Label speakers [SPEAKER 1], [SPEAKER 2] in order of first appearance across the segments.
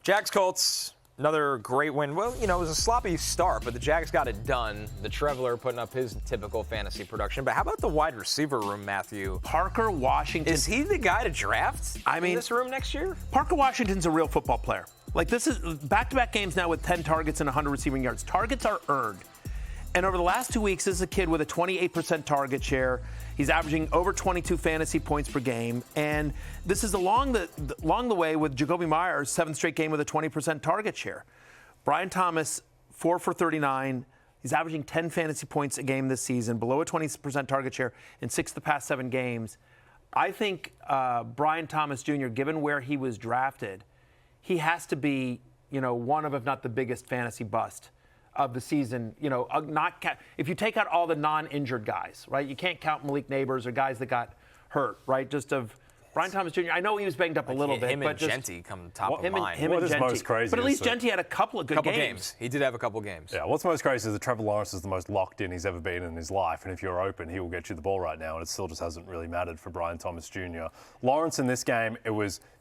[SPEAKER 1] Jags Colts, another great win. Well, it was a sloppy start, but the Jags got it done. The Traveler putting up his typical fantasy production. But how about the wide receiver room, Matthew?
[SPEAKER 2] Parker Washington.
[SPEAKER 1] Is he the guy to draft in this room next year?
[SPEAKER 2] Parker Washington's a real football player. Like, this is back-to-back games now with 10 targets and 100 receiving yards. Targets are earned. And over the last 2 weeks, this is a kid with a 28% target share. He's averaging over 22 fantasy points per game. And this is along the way with Jacoby Myers, 7th straight game with a 20% target share. Brian Thomas, 4 for 39. He's averaging 10 fantasy points a game this season, below a 20% target share in 6 of the past 7 games. I think Brian Thomas Jr., given where he was drafted, he has to be, one of, if not the biggest fantasy bust of the season. If you take out all the non-injured guys, right? You can't count Malik Neighbors or guys that got hurt, right? Just of Brian Thomas Jr. I know he was banged up a little bit, but
[SPEAKER 1] just Genty come top of mind.
[SPEAKER 3] What is most crazy?
[SPEAKER 2] But at least Genty had a couple of good games.
[SPEAKER 1] He did have a couple games.
[SPEAKER 3] Yeah, what's most crazy is that Trevor Lawrence is the most locked in he's ever been in his life, and if you're open, he will get you the ball right now, and it still just hasn't really mattered for Brian Thomas Jr. Lawrence in this game,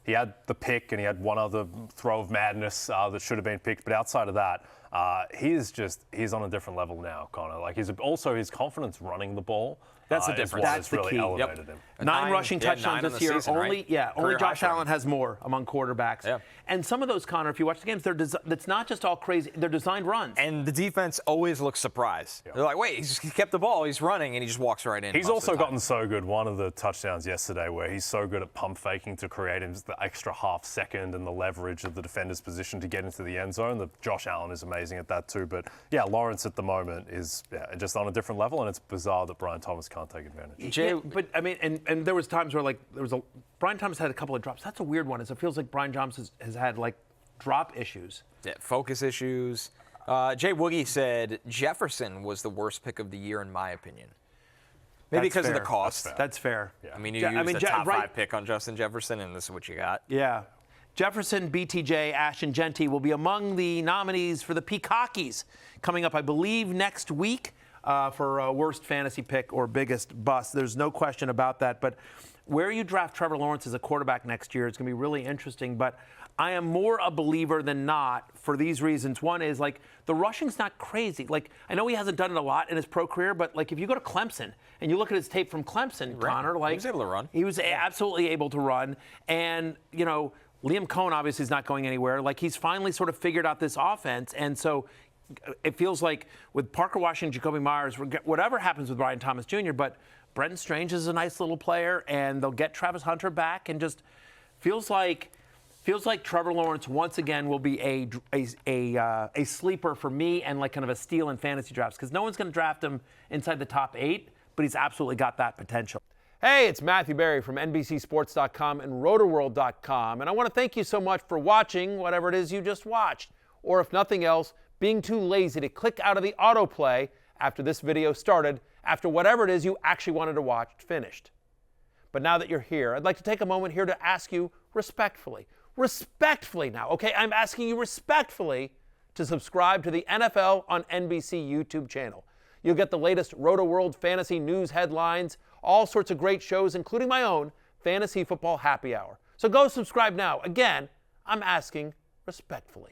[SPEAKER 3] he had the pick, and he had one other throw of madness that should have been picked, but outside of that, he's on a different level now, Connor. Like, his confidence running the ball.
[SPEAKER 1] That's the difference.
[SPEAKER 3] That's the really key. Elevated him.
[SPEAKER 2] 9 rushing touchdowns this year.
[SPEAKER 1] Season,
[SPEAKER 2] only Josh Allen has more among quarterbacks.
[SPEAKER 1] Yeah.
[SPEAKER 2] And some of those, Connor, if you watch the games, that's not just all crazy. They're designed runs.
[SPEAKER 1] And the defense always looks surprised. Yeah. They're like, wait, he kept the ball, he's running, and he just walks right in.
[SPEAKER 3] He's also gotten so good. One of the touchdowns yesterday where he's so good at pump faking to create him the extra half second and the leverage of the defender's position to get into the end zone. Josh Allen is amazing at that too. But yeah, Lawrence at the moment is just on a different level, and it's bizarre that Brian Thomas can't take advantage.
[SPEAKER 2] Yeah, but I mean, and there was times where Brian Thomas had a couple of drops. That's a weird one. It feels like Brian Thomas has had drop issues.
[SPEAKER 1] Yeah, focus issues. Jay Woogie said Jefferson was the worst pick of the year in my opinion. Maybe because of the cost.
[SPEAKER 2] That's fair.
[SPEAKER 1] Yeah. I mean, you used a top 5 pick on Justin Jefferson, and this is what you got.
[SPEAKER 2] Yeah. Jefferson, BTJ, Ashton Genty will be among the nominees for the Peacockies coming up, I believe, next week for worst fantasy pick or biggest bust. There's no question about that. But where you draft Trevor Lawrence as a quarterback next year is going to be really interesting. But I am more a believer than not for these reasons. One is, the rushing's not crazy. I know he hasn't done it a lot in his pro career, but, if you go to Clemson and you look at his tape from Clemson, Connor,
[SPEAKER 1] he was able to run.
[SPEAKER 2] He was absolutely able to run. And, Liam Cohen obviously is not going anywhere. He's finally sort of figured out this offense. And so it feels like with Parker Washington, Jacoby Myers, whatever happens with Brian Thomas Jr., but Brenton Strange is a nice little player, and they'll get Travis Hunter back, and just feels like Trevor Lawrence once again will be a sleeper for me and kind of a steal in fantasy drafts, because no one's going to draft him inside the top 8, but he's absolutely got that potential. Hey, it's Matthew Berry from NBCSports.com and RotoWorld.com, and I want to thank you so much for watching whatever it is you just watched, or if nothing else, being too lazy to click out of the autoplay after this video started, after whatever it is you actually wanted to watch finished. But now that you're here, I'd like to take a moment here to ask you respectfully now, okay? I'm asking you respectfully to subscribe to the NFL on NBC YouTube channel. You'll get the latest RotoWorld fantasy news headlines, all sorts of great shows, including my own Fantasy Football Happy Hour. So go subscribe now. Again, I'm asking respectfully.